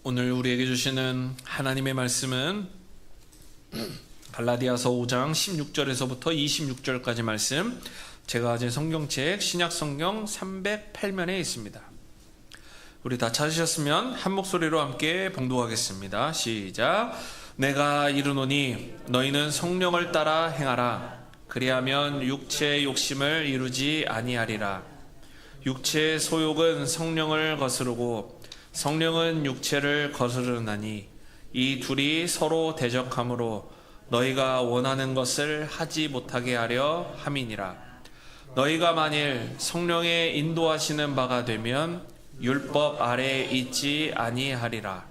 오늘 우리에게 주시는 하나님의 말씀은 갈라디아서 5장 16절에서부터 26절까지 말씀, 제가 가진 성경책 신약성경 308면에 있습니다. 우리 다 찾으셨으면 한 목소리로 함께 봉독하겠습니다. 시작. 내가 이르노니 너희는 성령을 따라 행하라. 그리하면 육체의 욕심을 이루지 아니하리라. 육체의 소욕은 성령을 거스르고 성령은 육체를 거스르나니 이 둘이 서로 대적하므로 너희가 원하는 것을 하지 못하게 하려 함이니라. 너희가 만일 성령의 인도하시는 바가 되면 율법 아래에 있지 아니하리라.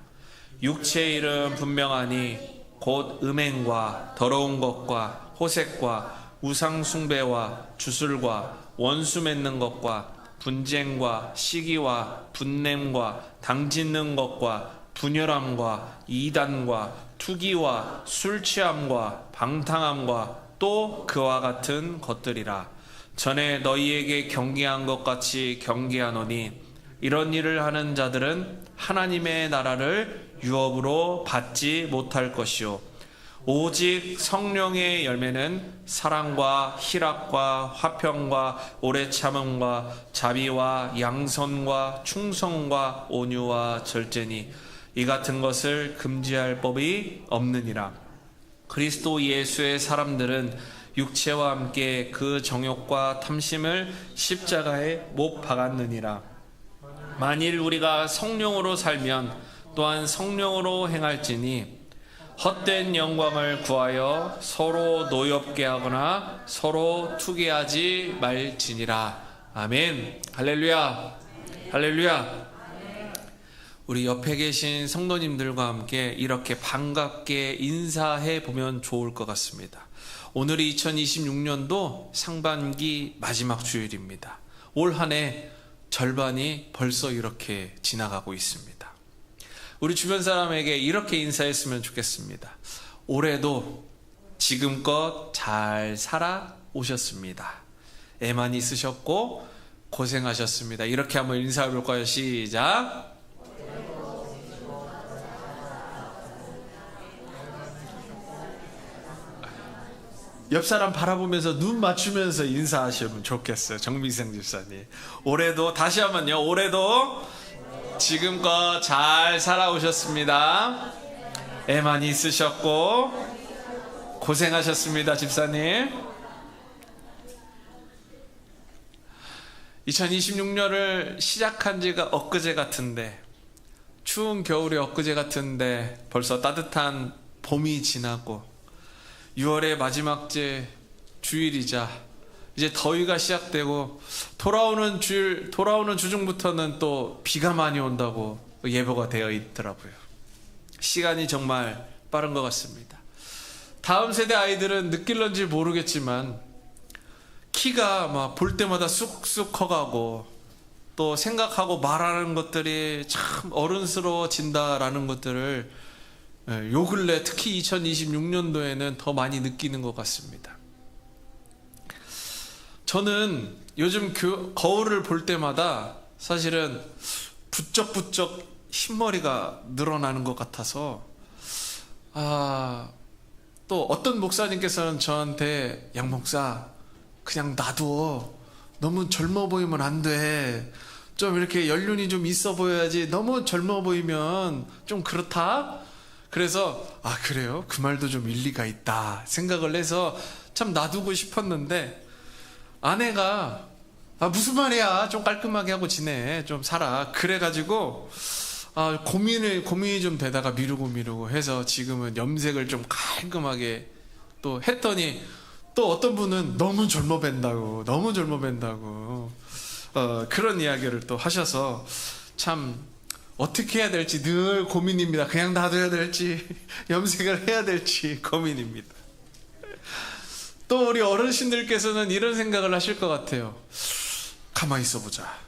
육체의 일은 분명하니 곧 음행과 더러운 것과 호색과 우상 숭배와 주술과 원수 맺는 것과 분쟁과 시기와 분냄과 당짓는 것과 분열함과 이단과 투기와 술 취함과 방탕함과 또 그와 같은 것들이라. 전에 너희에게 경계한 것 같이 경계하노니 이런 일을 하는 자들은 하나님의 나라를 유업으로 받지 못할 것이요 오직 성령의 열매는 사랑과 희락과 화평과 오래 참음과 자비와 양선과 충성과 온유와 절제니 이 같은 것을 금지할 법이 없느니라. 그리스도 예수의 사람들은 육체와 함께 그 정욕과 탐심을 십자가에 못 박았느니라. 만일 우리가 성령으로 살면 또한 성령으로 행할지니 헛된 영광을 구하여 서로 노엽게 하거나 서로 투기하지 말지니라. 아멘. 할렐루야. 할렐루야. 우리 옆에 계신 성도님들과 함께 이렇게 반갑게 인사해 보면 좋을 것 같습니다. 오늘이 2026년도 상반기 마지막 주일입니다. 올 한 해 절반이 벌써 이렇게 지나가고 있습니다. 우리 주변 사람에게 이렇게 인사했으면 좋겠습니다. 올해도 지금껏 잘 살아오셨습니다. 애 많이 쓰셨고 고생하셨습니다. 이렇게 한번 인사해 볼까요? 시작. 옆 사람 바라보면서 눈 맞추면서 인사하시면 좋겠어요. 정미생 집사님. 올해도 다시 한번요. 올해도 지금껏 잘 살아오셨습니다. 애 많이 쓰셨고 고생하셨습니다. 집사님. 2026년을 시작한 지가 엊그제 같은데, 추운 겨울이 엊그제 같은데 벌써 따뜻한 봄이 지나고 6월의 마지막 주일이자 이제 더위가 시작되고 돌아오는 주 중부터는 또 비가 많이 온다고 예보가 되어 있더라고요. 시간이 정말 빠른 것 같습니다. 다음 세대 아이들은 느낄런지 모르겠지만 키가 막 볼 때마다 쑥쑥 커가고 또 생각하고 말하는 것들이 참 어른스러워진다라는 것들을 요 근래 특히 2026년도에는 더 많이 느끼는 것 같습니다. 저는 요즘 거울을 볼 때마다 사실은 부쩍부쩍 흰머리가 늘어나는 것 같아서 또 어떤 목사님께서는 저한테 양 목사 그냥 놔둬. 너무 젊어 보이면 안 돼. 좀 이렇게 연륜이 좀 있어 보여야지. 너무 젊어 보이면 좀 그렇다. 그래서 그래요? 그 말도 좀 일리가 있다 생각을 해서 참 놔두고 싶었는데 아내가 무슨 말이야, 좀 깔끔하게 하고 지내, 좀 살아, 그래가지고 고민이 좀 되다가 미루고 해서 지금은 염색을 좀 깔끔하게 또 했더니 또 어떤 분은 너무 젊어 뵌다고 그런 이야기를 또 하셔서 참 어떻게 해야 될지 늘 고민입니다. 그냥 놔둬야 될지 염색을 해야 될지 고민입니다. 또 우리 어르신들께서는 이런 생각을 하실 것 같아요. 가만히 있어보자.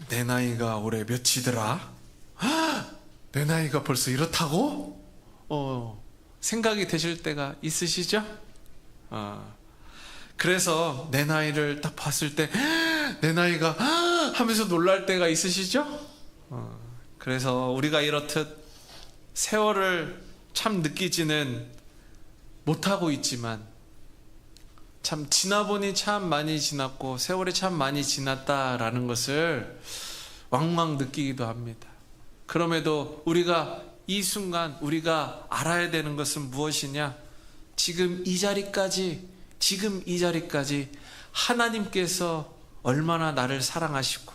내 나이가 올해 몇이더라? 내 나이가 벌써 이렇다고? 생각이 되실 때가 있으시죠? 그래서 내 나이를 딱 봤을 때 내 나이가 하면서 놀랄 때가 있으시죠? 그래서 우리가 이렇듯 세월을 참 느끼지는 못하고 있지만 참 지나보니 참 많이 지났고 세월이 참 많이 지났다라는 것을 왕왕 느끼기도 합니다. 그럼에도 우리가 이 순간 우리가 알아야 되는 것은 무엇이냐? 지금 이 자리까지 하나님께서 얼마나 나를 사랑하시고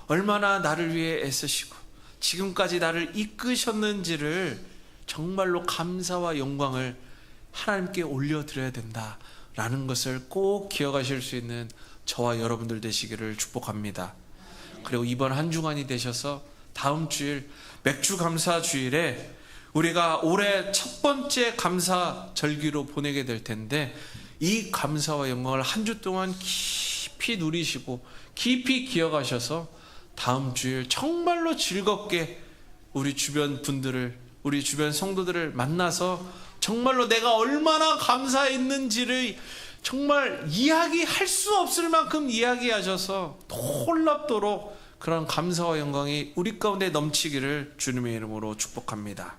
얼마나 나를 위해 애쓰시고 지금까지 나를 이끄셨는지를 정말로 감사와 영광을 하나님께 올려드려야 된다라는 것을 꼭 기억하실 수 있는 저와 여러분들 되시기를 축복합니다. 그리고 이번 한 주간이 되셔서 다음 주일 맥주 감사 주일에 우리가 올해 첫 번째 감사 절기로 보내게 될 텐데 이 감사와 영광을 한 주 동안 깊이 누리시고 깊이 기억하셔서 다음 주일 정말로 즐겁게 우리 주변 분들을, 우리 주변 성도들을 만나서 정말로 내가 얼마나 감사했는지를 정말 이야기할 수 없을 만큼 이야기하셔서 놀랍도록 그런 감사와 영광이 우리 가운데 넘치기를 주님의 이름으로 축복합니다.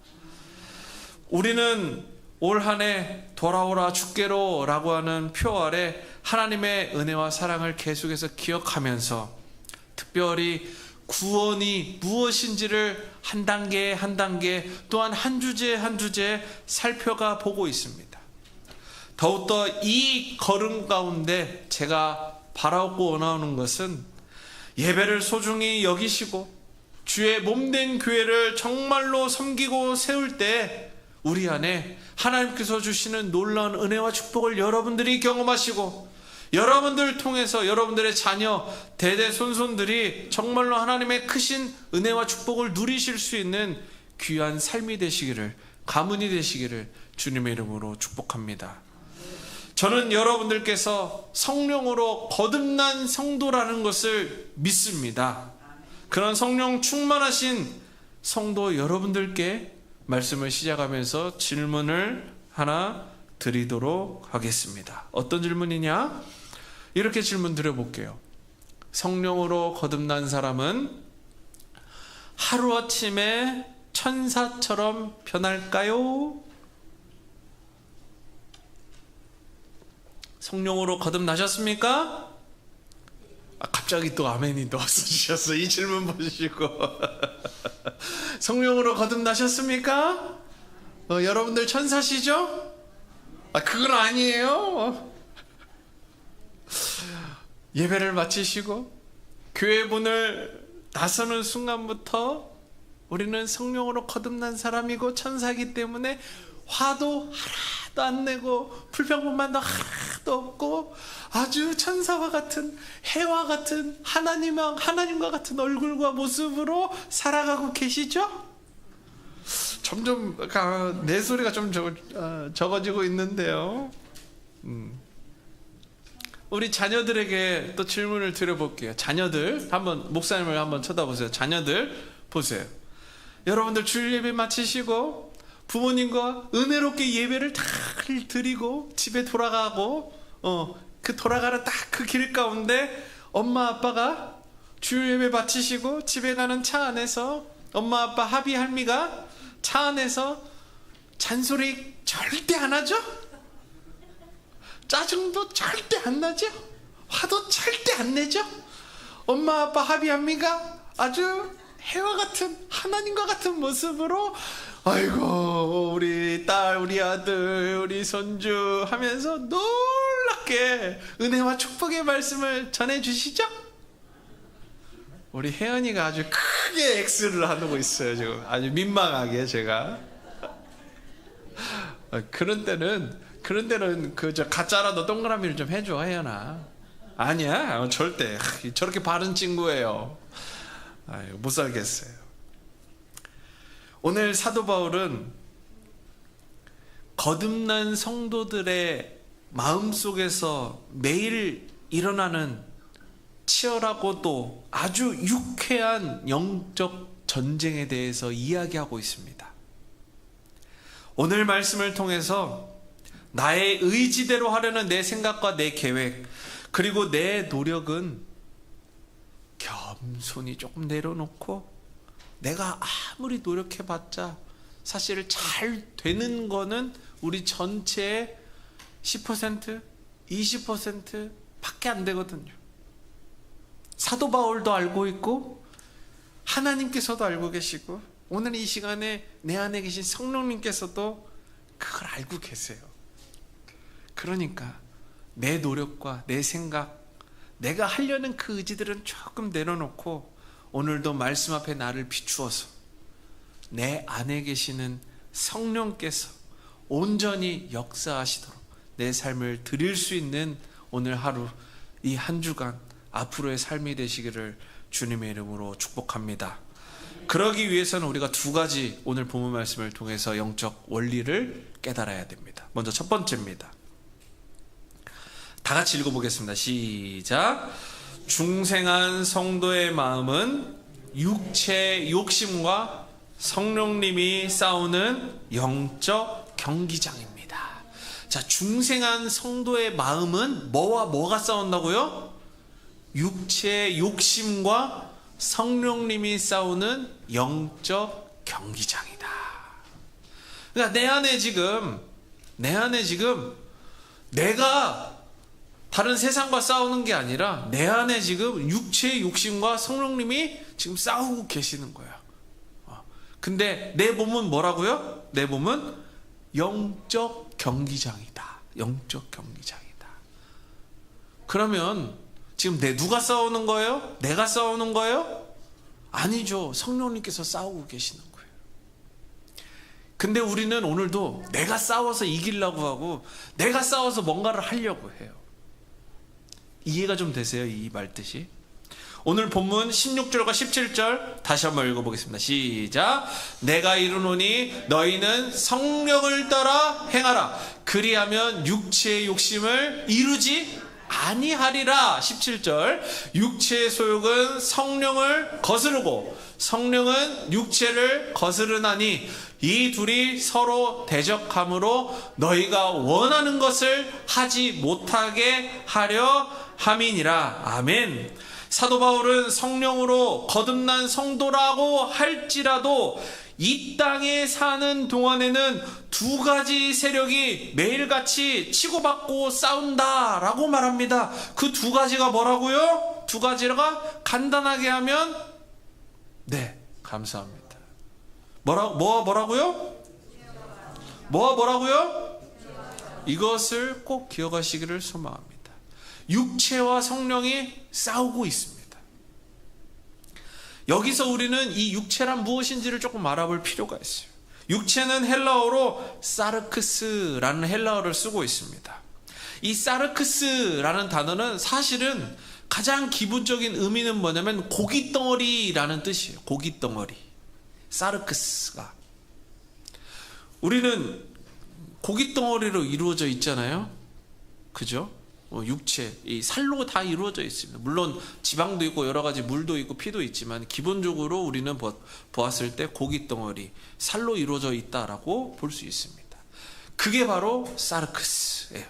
우리는 올 한 해 돌아오라 주께로 라고 하는 표 아래 하나님의 은혜와 사랑을 계속해서 기억하면서 특별히 구원이 무엇인지를 한 단계 한 단계 또한 한 주제 한 주제 살펴가 보고 있습니다. 더욱더 이 걸음 가운데 제가 바라고 원하는 것은 예배를 소중히 여기시고 주의 몸된 교회를 정말로 섬기고 세울 때 우리 안에 하나님께서 주시는 놀라운 은혜와 축복을 여러분들이 경험하시고 여러분들을 통해서 여러분들의 자녀 대대손손들이 정말로 하나님의 크신 은혜와 축복을 누리실 수 있는 귀한 삶이 되시기를, 가문이 되시기를 주님의 이름으로 축복합니다. 저는 여러분들께서 성령으로 거듭난 성도라는 것을 믿습니다. 그런 성령 충만하신 성도 여러분들께 말씀을 시작하면서 질문을 하나 드리도록 하겠습니다. 어떤 질문이냐? 이렇게 질문 드려볼게요. 성령으로 거듭난 사람은 하루아침에 천사처럼 변할까요? 성령으로 거듭나셨습니까? 갑자기 또 아멘이 또 써주셨어. 이 질문 보시고 성령으로 거듭나셨습니까? 여러분들 천사시죠? 그건 아니에요. 예배를 마치시고 교회 문을 나서는 순간부터 우리는 성령으로 거듭난 사람이고 천사이기 때문에 화도 하나도 안 내고 불평불만도 하나도 없고 아주 천사와 같은 해와 같은 하나님과 같은 얼굴과 모습으로 살아가고 계시죠? 점점 내 소리가 좀 적어지고 있는데요. 우리 자녀들에게 또 질문을 드려볼게요. 자녀들 한번 목사님을 한번 쳐다보세요. 자녀들 보세요. 여러분들 주일 예배 마치시고 부모님과 은혜롭게 예배를 다 드리고 집에 돌아가고 그 돌아가는 딱 그 길 가운데 엄마 아빠가 주일 예배 마치시고 집에 가는 차 안에서 엄마 아빠 하비 할미가 차 안에서 잔소리 절대 안 하죠? 짜증도 절대 안 나죠? 화도 절대 안 내죠? 엄마 아빠 하비 할미가 아주 해와 같은 하나님과 같은 모습으로 아이고 우리 딸 우리 아들 우리 손주 하면서 놀랍게 은혜와 축복의 말씀을 전해주시죠? 우리 혜연이가 아주 크게 X를 하고 있어요. 지금 아주 민망하게 제가 그런 때는 그저 가짜라도 동그라미를 좀 해줘 혜연아. 아니야 절대 저렇게 바른 친구예요. 못 살겠어요. 오늘 사도 바울은 거듭난 성도들의 마음속에서 매일 일어나는 치열하고도 아주 유쾌한 영적 전쟁에 대해서 이야기하고 있습니다. 오늘 말씀을 통해서 나의 의지대로 하려는 내 생각과 내 계획 그리고 내 노력은 겸손히 조금 내려놓고 내가 아무리 노력해봤자 사실 잘 되는 거는 우리 전체의 10%, 20% 밖에 안 되거든요. 사도 바울도 알고 있고 하나님께서도 알고 계시고 오늘 이 시간에 내 안에 계신 성령님께서도 그걸 알고 계세요. 그러니까 내 노력과 내 생각, 내가 하려는 그 의지들은 조금 내려놓고 오늘도 말씀 앞에 나를 비추어서 내 안에 계시는 성령께서 온전히 역사하시도록 내 삶을 드릴 수 있는 오늘 하루, 이 한 주간 앞으로의 삶이 되시기를 주님의 이름으로 축복합니다. 그러기 위해서는 우리가 두 가지 오늘 본문 말씀을 통해서 영적 원리를 깨달아야 됩니다. 먼저 첫 번째입니다. 다 같이 읽어보겠습니다. 시작. 중생한 성도의 마음은 육체 욕심과 성령님이 싸우는 영적 경기장입니다. 자, 중생한 성도의 마음은 뭐와 뭐가 싸운다고요? 육체의 욕심과 성령님이 싸우는 영적 경기장이다. 그러니까 내 안에 지금 내가 다른 세상과 싸우는 게 아니라 내 안에 지금 육체의 욕심과 성령님이 지금 싸우고 계시는 거야. 근데 내 몸은 뭐라고요? 내 몸은 영적 경기장이다. 영적 경기장이다. 그러면 지금 누가 싸우는 거예요? 내가 싸우는 거예요? 아니죠. 성령님께서 싸우고 계시는 거예요. 근데 우리는 오늘도 내가 싸워서 이기려고 하고 내가 싸워서 뭔가를 하려고 해요. 이해가 좀 되세요? 이 말뜻이? 오늘 본문 16절과 17절 다시 한번 읽어보겠습니다. 시작. 내가 이르노니 너희는 성령을 따라 행하라. 그리하면 육체의 욕심을 이루지 아니하리라. 17절. 육체의 소욕은 성령을 거스르고 성령은 육체를 거스르나니 이 둘이 서로 대적함으로 너희가 원하는 것을 하지 못하게 하려 함이니라. 아멘. 사도 바울은 성령으로 거듭난 성도라고 할지라도 이 땅에 사는 동안에는 두 가지 세력이 매일같이 치고받고 싸운다라고 말합니다. 그 두 가지가 뭐라고요? 두 가지가 간단하게 하면 네, 감사합니다. 뭐라고요? 뭐라고요? 이것을 꼭 기억하시기를 소망합니다. 육체와 성령이 싸우고 있습니다. 여기서 우리는 이 육체란 무엇인지를 조금 알아볼 필요가 있어요. 육체는 헬라어로 사르크스라는 헬라어를 쓰고 있습니다. 이 사르크스라는 단어는 사실은 가장 기본적인 의미는 뭐냐면 고깃덩어리라는 뜻이에요. 고깃덩어리. 사르크스가. 우리는 고깃덩어리로 이루어져 있잖아요. 그죠? 육체, 이 살로 다 이루어져 있습니다. 물론 지방도 있고 여러 가지 물도 있고 피도 있지만 기본적으로 우리는 보았을 때 고깃덩어리, 살로 이루어져 있다라고 볼 수 있습니다. 그게 바로 사르크스예요.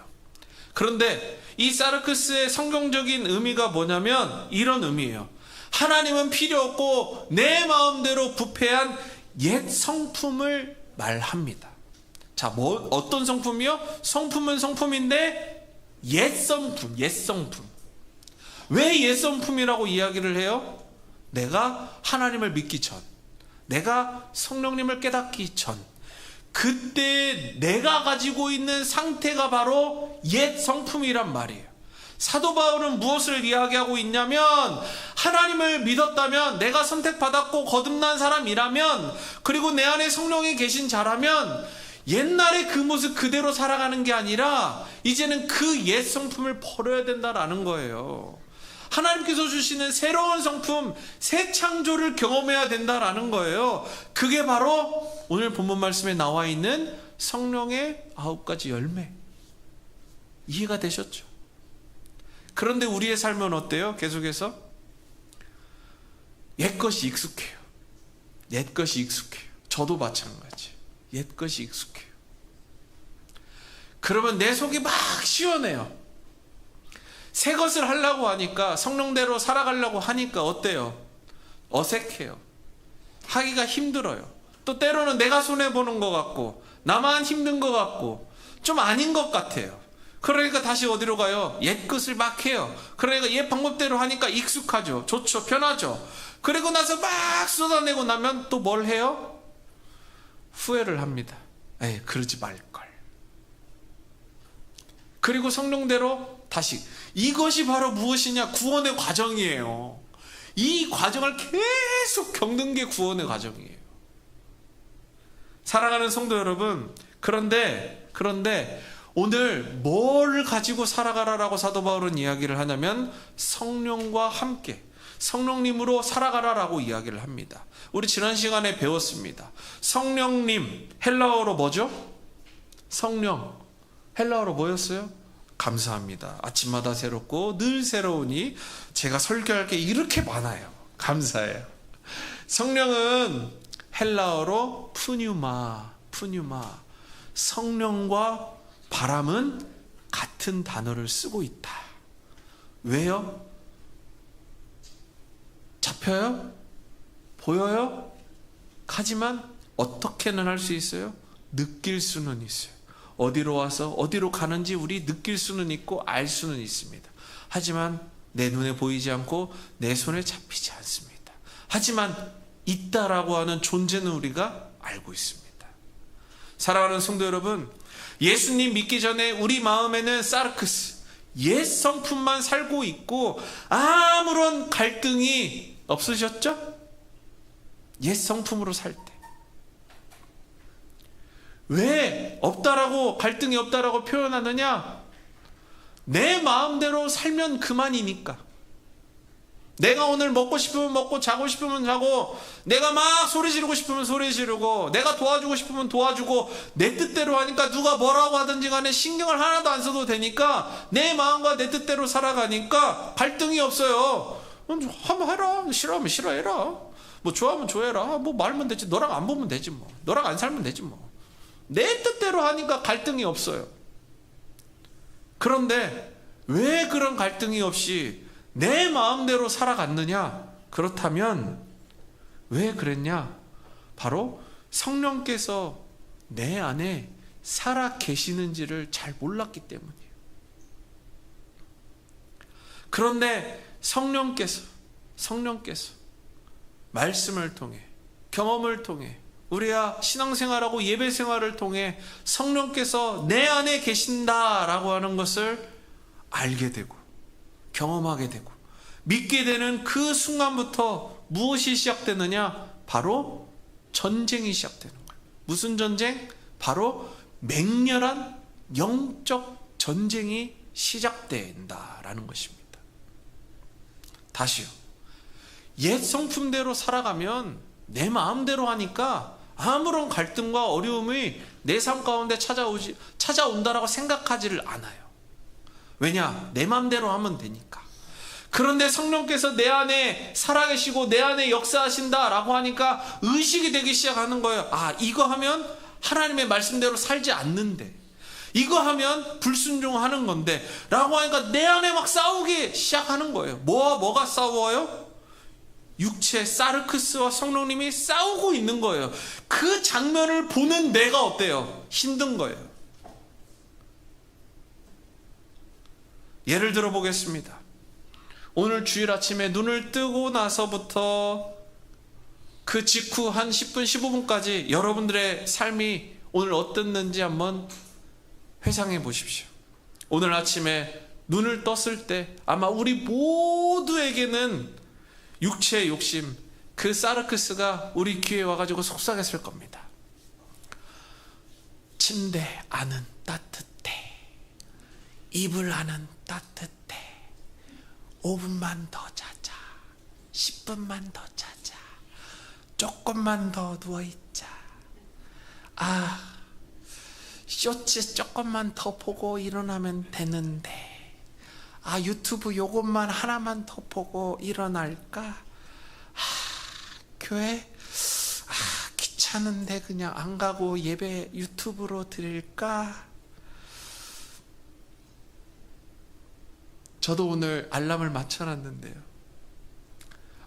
그런데 이 사르크스의 성경적인 의미가 뭐냐면 이런 의미예요. 하나님은 필요 없고 내 마음대로 부패한 옛 성품을 말합니다. 자, 어떤 성품이요? 성품은 성품인데 옛 성품. 왜 옛 성품이라고 이야기를 해요? 내가 하나님을 믿기 전, 내가 성령님을 깨닫기 전, 그때 내가 가지고 있는 상태가 바로 옛 성품이란 말이에요. 사도 바울은 무엇을 이야기하고 있냐면 하나님을 믿었다면, 내가 선택받았고 거듭난 사람이라면, 그리고 내 안에 성령이 계신 자라면 옛날에 그 모습 그대로 살아가는 게 아니라 이제는 그 옛 성품을 버려야 된다라는 거예요. 하나님께서 주시는 새로운 성품, 새 창조를 경험해야 된다라는 거예요. 그게 바로 오늘 본문 말씀에 나와 있는 성령의 9가지 열매. 이해가 되셨죠? 그런데 우리의 삶은 어때요? 계속해서 옛것이 익숙해요. 옛것이 익숙해요. 저도 마찬가지. 옛것이 익숙해요. 그러면 내 속이 막 시원해요. 새 것을 하려고 하니까, 성령대로 살아가려고 하니까 어때요? 어색해요. 하기가 힘들어요. 또 때로는 내가 손해보는 것 같고 나만 힘든 것 같고 좀 아닌 것 같아요. 그러니까 다시 어디로 가요? 옛 것을 막 해요. 그러니까 옛 방법대로 하니까 익숙하죠. 좋죠. 편하죠. 그리고 나서 막 쏟아내고 나면 또 뭘 해요? 후회를 합니다. 에이, 그러지 말걸. 그리고 성령대로 다시. 이것이 바로 무엇이냐? 구원의 과정이에요. 이 과정을 계속 겪는 게 구원의 과정이에요. 사랑하는 성도 여러분, 그런데 오늘 뭘 가지고 살아가라라고 사도 바울은 이야기를 하냐면 성령과 함께 성령님으로 살아가라라고 이야기를 합니다. 우리 지난 시간에 배웠습니다. 성령님, 헬라어로 뭐죠? 성령, 헬라어로 뭐였어요? 감사합니다. 아침마다 새롭고 늘 새로우니 제가 설교할 게 이렇게 많아요. 감사해요. 성령은 헬라어로 푸뉴마. 성령과 바람은 같은 단어를 쓰고 있다. 왜요? 잡혀요? 보여요? 하지만 어떻게는 할 수 있어요? 느낄 수는 있어요. 어디로 와서 어디로 가는지 우리 느낄 수는 있고 알 수는 있습니다. 하지만 내 눈에 보이지 않고 내 손에 잡히지 않습니다. 하지만 있다라고 하는 존재는 우리가 알고 있습니다. 사랑하는 성도 여러분, 예수님 믿기 전에 우리 마음에는 사르크스, 옛 성품만 살고 있고 아무런 갈등이 없으셨죠? 옛 성품으로 살 때. 왜 없다라고, 갈등이 없다라고 표현하느냐? 내 마음대로 살면 그만이니까. 내가 오늘 먹고 싶으면 먹고 자고 싶으면 자고, 내가 막 소리 지르고 싶으면 소리 지르고, 내가 도와주고 싶으면 도와주고, 내 뜻대로 하니까 누가 뭐라고 하든지 간에 신경을 하나도 안 써도 되니까 내 마음과 내 뜻대로 살아가니까 갈등이 없어요. 한번 해라. 싫어하면 싫어해라. 뭐 좋아하면 좋아해라. 뭐 말면 되지. 너랑 안 보면 되지 뭐. 너랑 안 살면 되지 뭐. 내 뜻대로 하니까 갈등이 없어요. 그런데 왜 그런 갈등이 없이 내 마음대로 살아갔느냐? 그렇다면 왜 그랬냐? 바로 성령께서 내 안에 살아 계시는지를 잘 몰랐기 때문이에요. 그런데 성령께서 말씀을 통해, 경험을 통해, 우리가 신앙생활하고 예배생활을 통해 성령께서 내 안에 계신다라고 하는 것을 알게 되고 경험하게 되고 믿게 되는 그 순간부터 무엇이 시작되느냐? 바로 전쟁이 시작되는 거예요. 무슨 전쟁? 바로 맹렬한 영적 전쟁이 시작된다라는 것입니다. 다시요. 옛 성품대로 살아가면 내 마음대로 하니까 아무런 갈등과 어려움이 내 삶 가운데 찾아온다라고 생각하지를 않아요. 왜냐? 내 마음대로 하면 되니까. 그런데 성령께서 내 안에 살아계시고 내 안에 역사하신다라고 하니까 의식이 되기 시작하는 거예요. 아, 이거 하면 하나님의 말씀대로 살지 않는데, 이거 하면 불순종하는 건데 라고 하니까 내 안에 막 싸우기 시작하는 거예요. 뭐가 싸워요? 육체 사르크스와 성령님이 싸우고 있는 거예요. 그 장면을 보는 내가 어때요? 힘든 거예요. 예를 들어 보겠습니다. 오늘 주일 아침에 눈을 뜨고 나서부터 그 직후 한 10분, 15분까지 여러분들의 삶이 오늘 어땠는지 한번 회상해 보십시오. 오늘 아침에 눈을 떴을 때 아마 우리 모두에게는 육체의 욕심, 그 사르크스가 우리 귀에 와가지고 속삭였을 겁니다. 침대 안은 따뜻해. 이불 안은 따뜻해. 5분만 더 자자. 10분만 더 자자. 조금만 더 누워있자. 아, 쇼츠 조금만 더 보고 일어나면 되는데, 아, 유튜브 요것만 하나만 더 보고 일어날까? 아, 교회? 아, 귀찮은데 그냥 안 가고 예배 유튜브로 드릴까? 저도 오늘 알람을 맞춰놨는데요.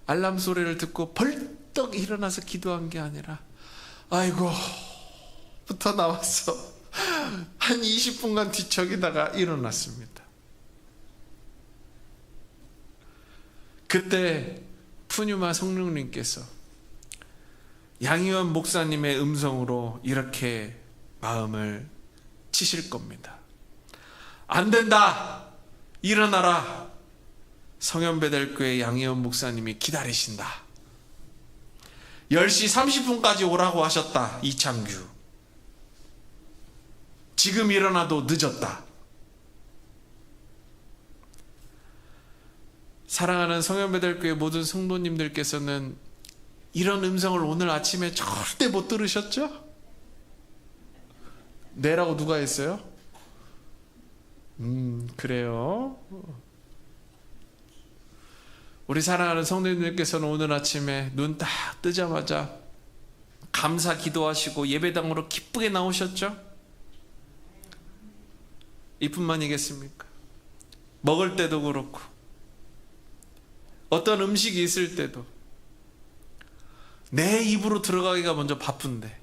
알람 소리를 듣고 벌떡 일어나서 기도한 게 아니라, 아이고 부터 나와서 한 20분간 뒤척이다가 일어났습니다. 그때 푸뉴마 성령님께서 양희원 목사님의 음성으로 이렇게 마음을 치실 겁니다. 안 된다! 일어나라! 성현베델교회 양희원 목사님이 기다리신다. 10시 30분까지 오라고 하셨다. 이창규. 지금 일어나도 늦었다. 사랑하는 성현베델교회 모든 성도님들께서는 이런 음성을 오늘 아침에 절대 못 들으셨죠? 네라고 누가 했어요? 그래요. 우리 사랑하는 성도님들께서는 오늘 아침에 눈 딱 뜨자마자 감사 기도하시고 예배당으로 기쁘게 나오셨죠? 이뿐만이겠습니까? 먹을 때도 그렇고 어떤 음식이 있을 때도 내 입으로 들어가기가 먼저 바쁜데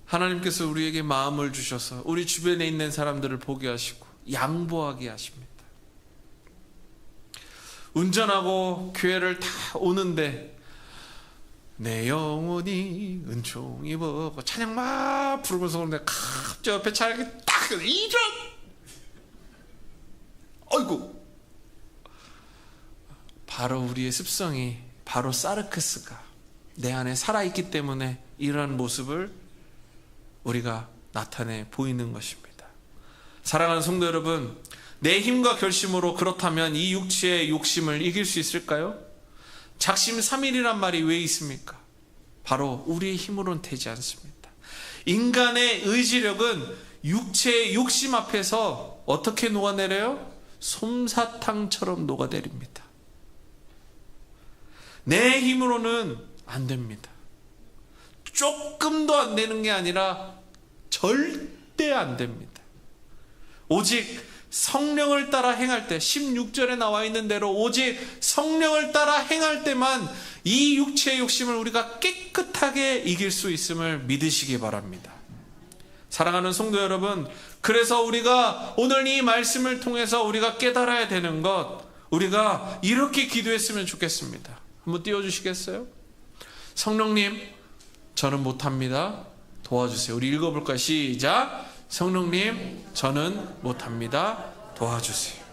하나님께서 우리에게 마음을 주셔서 우리 주변에 있는 사람들을 보게 하시고 양보하게 하십니다. 운전하고 교회를 다 오는데 내 영혼이 은총 입어 찬양 막 부르면서 오는데 갑자기 옆에 차량이 딱 이런 어이구 바로 우리의 습성이 바로 사르크스가 내 안에 살아있기 때문에 이러한 모습을 우리가 나타내 보이는 것입니다. 사랑하는 성도 여러분, 내 힘과 결심으로 그렇다면 이 육체의 욕심을 이길 수 있을까요? 작심삼일이란 말이 왜 있습니까? 바로 우리의 힘으로는 되지 않습니다. 인간의 의지력은 육체의 욕심 앞에서 어떻게 녹아내려요? 솜사탕처럼 녹아내립니다. 내 힘으로는 안 됩니다. 조금도 안 되는 게 아니라 절대 안 됩니다. 오직 성령을 따라 행할 때 16절에 나와 있는 대로 오직 성령을 따라 행할 때만 이 육체의 욕심을 우리가 깨끗하게 이길 수 있음을 믿으시기 바랍니다. 사랑하는 성도 여러분, 그래서 우리가 오늘 이 말씀을 통해서 우리가 깨달아야 되는 것, 우리가 이렇게 기도했으면 좋겠습니다. 한번 띄워주시겠어요? 성령님, 저는 못합니다. 도와주세요. 우리 읽어볼까요? 시작. 성령님, 저는 못합니다. 도와주세요.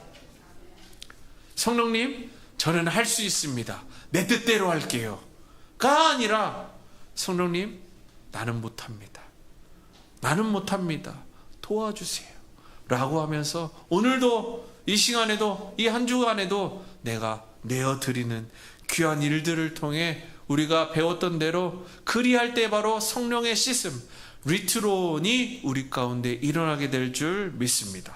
성령님, 저는 할 수 있습니다. 내 뜻대로 할게요. 가 아니라 성령님, 나는 못합니다. 나는 못합니다. 도와주세요. 라고 하면서 오늘도 이 시간에도 이 한 주간에도 내가 내어드리는 귀한 일들을 통해 우리가 배웠던 대로 그리할 때 바로 성령의 씻음, 리트론이 우리 가운데 일어나게 될 줄 믿습니다.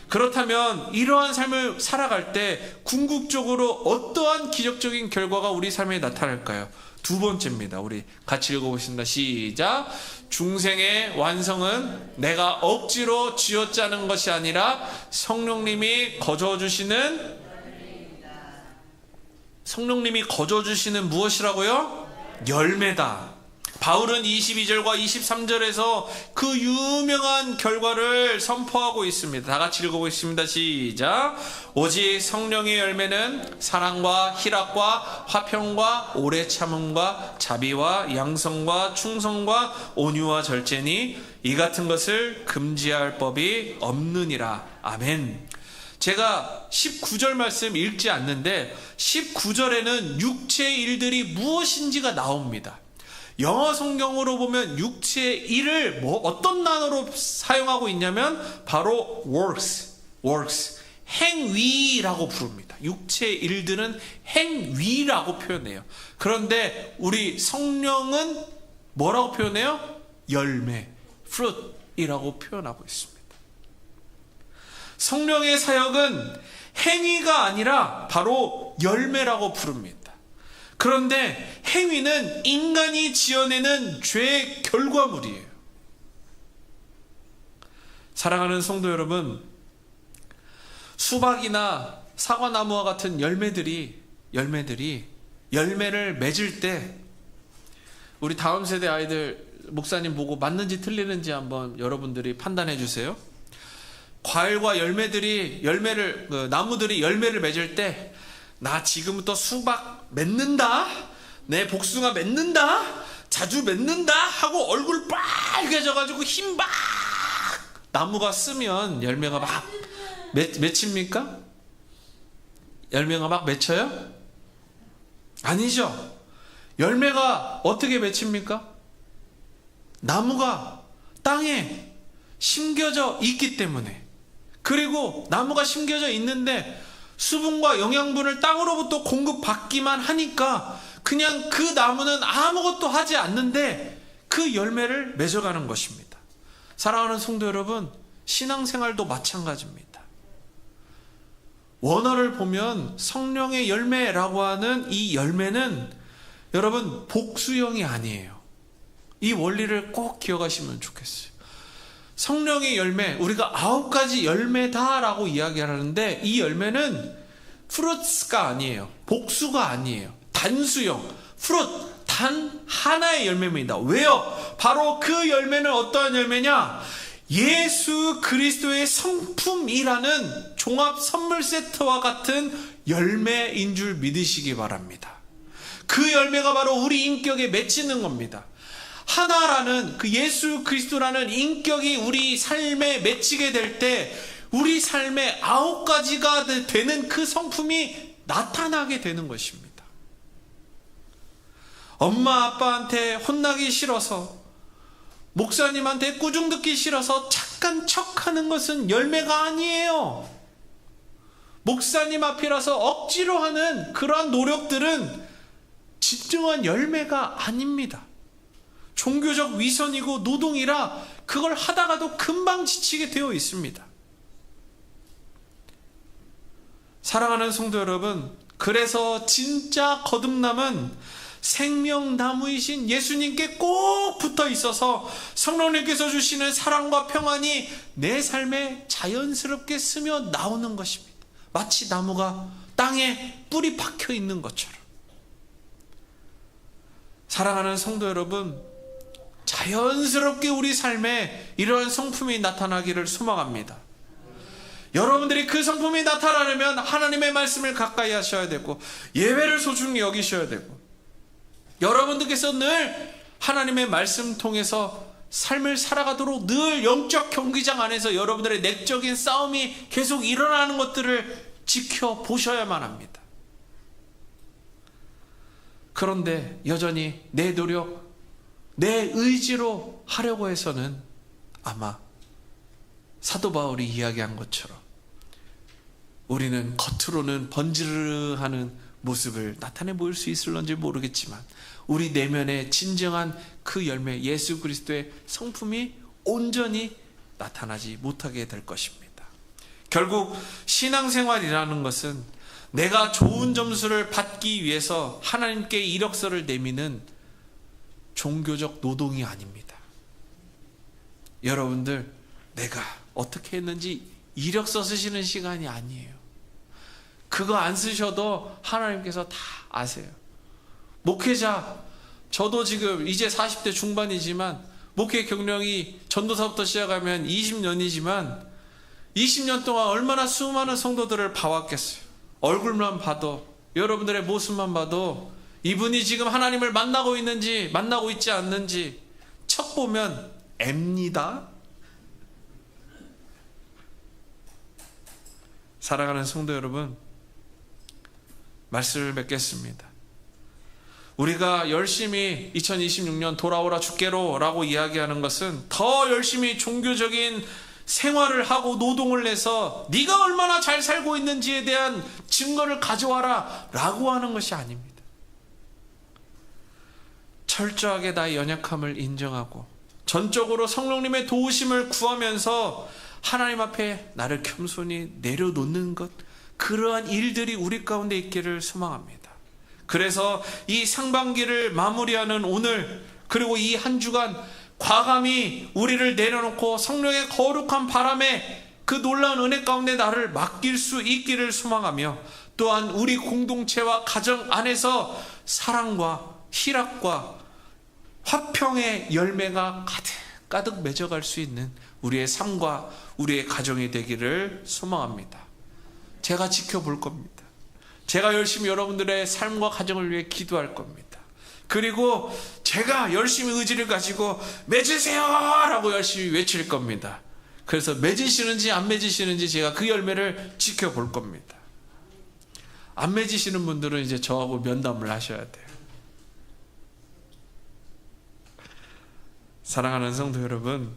그렇다면 이러한 삶을 살아갈 때 궁극적으로 어떠한 기적적인 결과가 우리 삶에 나타날까요? 두 번째입니다. 우리 같이 읽어보겠습니다. 시작. 중생의 완성은 내가 억지로 쥐어짜는 것이 아니라 성령님이 거저주시는 무엇이라고요? 열매다. 바울은 22절과 23절에서 그 유명한 결과를 선포하고 있습니다. 다 같이 읽어보겠습니다. 시작. 오직 성령의 열매는 사랑과 희락과 화평과 오래 참음과 자비와 양성과 충성과 온유와 절제니 이 같은 것을 금지할 법이 없느니라. 아멘. 제가 19절 말씀 읽지 않는데 19절에는 육체의 일들이 무엇인지가 나옵니다. 영어 성경으로 보면 육체의 일을 어떤 단어로 사용하고 있냐면 바로 works, 행위라고 부릅니다. 육체의 일들은 행위라고 표현해요. 그런데 우리 성령은 뭐라고 표현해요? 열매, fruit이라고 표현하고 있습니다. 성령의 사역은 행위가 아니라 바로 열매라고 부릅니다. 그런데 행위는 인간이 지어내는 죄의 결과물이에요. 사랑하는 성도 여러분, 수박이나 사과나무와 같은 열매를 맺을 때 우리 다음 세대 아이들 목사님 보고 맞는지 틀리는지 한번 여러분들이 판단해 주세요. 과일과 나무들이 열매를 맺을 때, 나 지금부터 수박 맺는다, 내 복숭아 맺는다, 자주 맺는다 하고 얼굴 빨개져가지고 힘 막 나무가 쓰면 열매가 막 맺힙니까? 열매가 막 맺혀요? 아니죠. 열매가 어떻게 맺힙니까? 나무가 땅에 심겨져 있기 때문에. 그리고 나무가 심겨져 있는데 수분과 영양분을 땅으로부터 공급받기만 하니까 그냥 그 나무는 아무것도 하지 않는데 그 열매를 맺어가는 것입니다. 사랑하는 성도 여러분, 신앙생활도 마찬가지입니다. 원어를 보면 성령의 열매라고 하는 이 열매는 여러분 복수형이 아니에요. 이 원리를 꼭 기억하시면 좋겠어요. 성령의 열매, 우리가 9가지 열매다라고 이야기하는데 이 열매는 프루츠가 아니에요. 복수가 아니에요. 단수형, 프루트, 단 하나의 열매입니다. 왜요? 바로 그 열매는 어떠한 열매냐? 예수 그리스도의 성품이라는 종합 선물 세트와 같은 열매인 줄 믿으시기 바랍니다. 그 열매가 바로 우리 인격에 맺히는 겁니다. 하나라는 그 예수 그리스도라는 인격이 우리 삶에 맺히게 될 때 우리 삶에 9가지가 되는 그 성품이 나타나게 되는 것입니다. 엄마 아빠한테 혼나기 싫어서, 목사님한테 꾸중 듣기 싫어서 착한 척하는 것은 열매가 아니에요. 목사님 앞이라서 억지로 하는 그러한 노력들은 진정한 열매가 아닙니다. 종교적 위선이고 노동이라 그걸 하다가도 금방 지치게 되어 있습니다. 사랑하는 성도 여러분, 그래서 진짜 거듭남은 생명나무이신 예수님께 꼭 붙어 있어서 성령님께서 주시는 사랑과 평안이 내 삶에 자연스럽게 스며 나오는 것입니다. 마치 나무가 땅에 뿌리 박혀 있는 것처럼. 사랑하는 성도 여러분, 자연스럽게 우리 삶에 이러한 성품이 나타나기를 소망합니다. 여러분들이 그 성품이 나타나려면 하나님의 말씀을 가까이 하셔야 되고 예배를 소중히 여기셔야 되고, 여러분들께서 늘 하나님의 말씀 통해서 삶을 살아가도록 늘 영적 경기장 안에서 여러분들의 내적인 싸움이 계속 일어나는 것들을 지켜보셔야만 합니다. 그런데 여전히 내 노력, 내 의지로 하려고 해서는 아마 사도 바울이 이야기한 것처럼 우리는 겉으로는 번지르르하는 모습을 나타내 보일 수 있을런지 모르겠지만 우리 내면의 진정한 그 열매, 예수 그리스도의 성품이 온전히 나타나지 못하게 될 것입니다. 결국 신앙생활이라는 것은 내가 좋은 점수를 받기 위해서 하나님께 이력서를 내미는 종교적 노동이 아닙니다. 여러분들, 내가 어떻게 했는지 이력서 쓰시는 시간이 아니에요. 그거 안 쓰셔도 하나님께서 다 아세요. 목회자, 저도 지금 이제 40대 중반이지만 목회 경력이 전도사부터 시작하면 20년이지만 20년 동안 얼마나 수많은 성도들을 봐왔겠어요. 얼굴만 봐도, 여러분들의 모습만 봐도 이분이 지금 하나님을 만나고 있는지 만나고 있지 않는지 척 보면 앱니다. 사랑하는 성도 여러분, 말씀을 맺겠습니다. 우리가 열심히 2026년 돌아오라 주께로 라고 이야기하는 것은 더 열심히 종교적인 생활을 하고 노동을 해서 네가 얼마나 잘 살고 있는지에 대한 증거를 가져와라 라고 하는 것이 아닙니다. 철저하게 나의 연약함을 인정하고 전적으로 성령님의 도우심을 구하면서 하나님 앞에 나를 겸손히 내려놓는 것, 그러한 일들이 우리 가운데 있기를 소망합니다. 그래서 이 상반기를 마무리하는 오늘, 그리고 이 한 주간 과감히 우리를 내려놓고 성령의 거룩한 바람에 그 놀라운 은혜 가운데 나를 맡길 수 있기를 소망하며, 또한 우리 공동체와 가정 안에서 사랑과 희락과 화평의 열매가 가득 맺어갈 수 있는 우리의 삶과 우리의 가정이 되기를 소망합니다. 제가 지켜볼 겁니다. 제가 열심히 여러분들의 삶과 가정을 위해 기도할 겁니다. 그리고 제가 열심히 의지를 가지고 맺으세요! 라고 열심히 외칠 겁니다. 그래서 맺으시는지 안 맺으시는지 제가 그 열매를 지켜볼 겁니다. 안 맺으시는 분들은 이제 저하고 면담을 하셔야 돼요. 사랑하는 성도 여러분,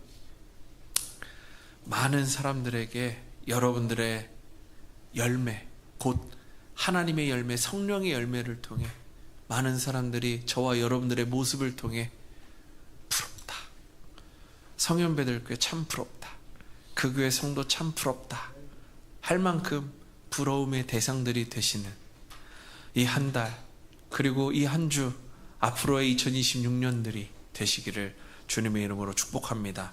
많은 사람들에게 여러분들의 열매, 곧 하나님의 열매, 성령의 열매를 통해 많은 사람들이 저와 여러분들의 모습을 통해 부럽다, 성현배들교회 참 부럽다, 그 교회 성도 참 부럽다 할 만큼 부러움의 대상들이 되시는 이 한 달, 그리고 이 한 주, 앞으로의 2026년들이 되시기를 주님의 이름으로 축복합니다.